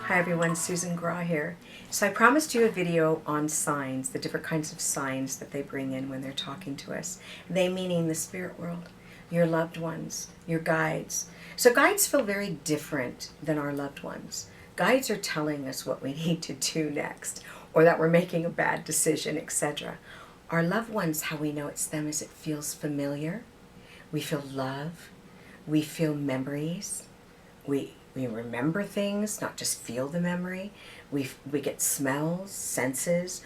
Hi everyone, Susan Graw here. So I promised you a video on signs, the different kinds of signs that they bring in when they're talking to us. They meaning the spirit world, your loved ones, your guides. So guides feel very different than our loved ones. Guides are telling us what we need to do next, or that we're making a bad decision, etc. Our loved ones, how we know it's them is it feels familiar. We feel love. We feel memories. We remember things, not just feel the memory. We get smells, senses.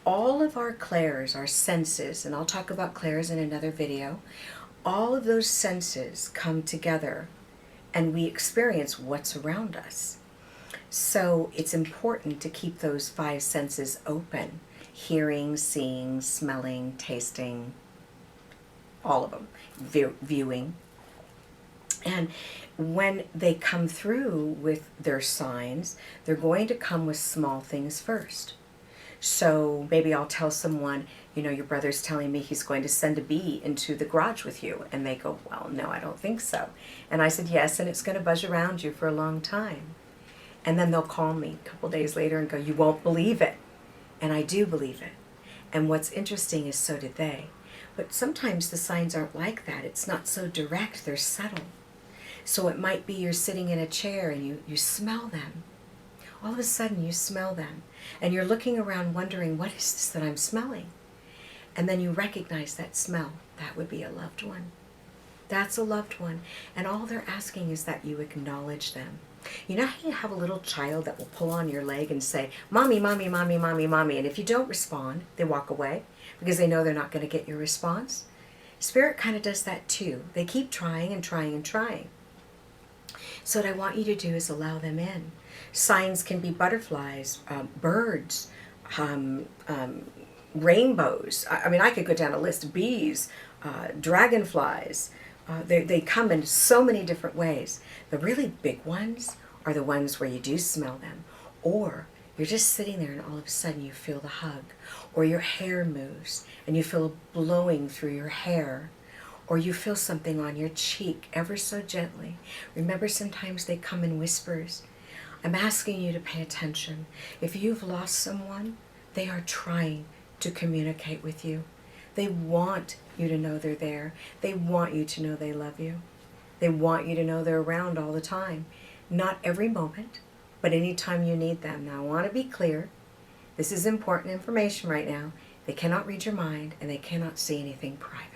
All of our clairs, our senses, and I'll talk about clairs in another video, all of those senses come together and we experience what's around us. So it's important to keep those five senses open: hearing, seeing, smelling, tasting, all of them, viewing. And when they come through with their signs, they're going to come with small things first. So maybe I'll tell someone, your brother's telling me he's going to send a bee into the garage with you. And they go, well, no, I don't think so. And I said, yes, and it's going to buzz around you for a long time. And then they'll call me a couple days later and go, you won't believe it. And I do believe it. And what's interesting is so did they. But sometimes the signs aren't like that. It's not so direct, they're subtle. So it might be you're sitting in a chair and you smell them. All of a sudden you smell them. And you're looking around wondering, what is this that I'm smelling? And then you recognize that smell. That would be a loved one. That's a loved one. And all they're asking is that you acknowledge them. You know how you have a little child that will pull on your leg and say, Mommy, Mommy, Mommy, Mommy, Mommy. And if you don't respond, they walk away because they know they're not going to get your response. Spirit kind of does that too. They keep trying and trying and trying. So what I want you to do is allow them in. Signs can be butterflies, birds, rainbows. I mean, I could go down a list. Bees, dragonflies. They come in so many different ways. The really big ones are the ones where you do smell them. Or you're just sitting there and all of a sudden you feel the hug. Or your hair moves and you feel a blowing through your hair. Or you feel something on your cheek ever so gently. Remember, sometimes they come in whispers. I'm asking you to pay attention. If you've lost someone, they are trying to communicate with you. They want you to know they're there. They want you to know they love you. They want you to know they're around all the time. Not every moment, but anytime you need them. Now, I want to be clear. This is important information right now. They cannot read your mind, and they cannot see anything private.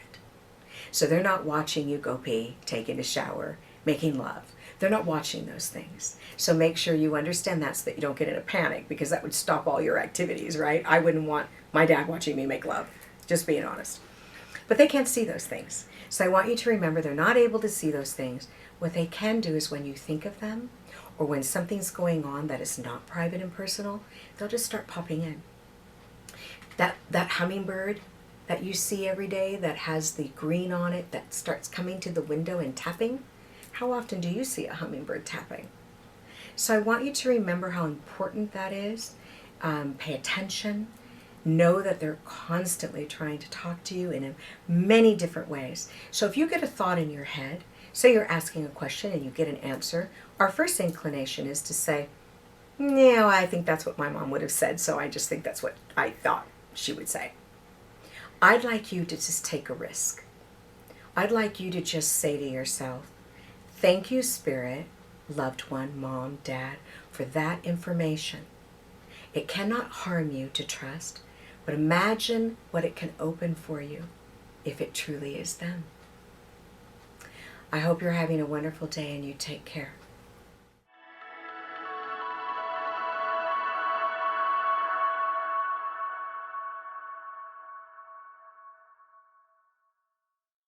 So they're not watching you go pee, taking a shower, making love. They're not watching those things. So make sure you understand that so that you don't get in a panic, because that would stop all your activities, right? I wouldn't want my dad watching me make love, just being honest. But they can't see those things. So I want you to remember they're not able to see those things. What they can do is when you think of them, or when something's going on that is not private and personal, they'll just start popping in. That hummingbird that you see every day that has the green on it that starts coming to the window and tapping, how often do you see a hummingbird tapping? So I want you to remember how important that is. Pay attention. Know that they're constantly trying to talk to you in many different ways. So if you get a thought in your head, say you're asking a question and you get an answer, our first inclination is to say, no, I think that's what my mom would have said, so I just think that's what I thought she would say. I'd like you to just take a risk. I'd like you to just say to yourself, thank you, Spirit, loved one, mom, dad, for that information. It cannot harm you to trust, but imagine what it can open for you if it truly is them. I hope you're having a wonderful day and you take care.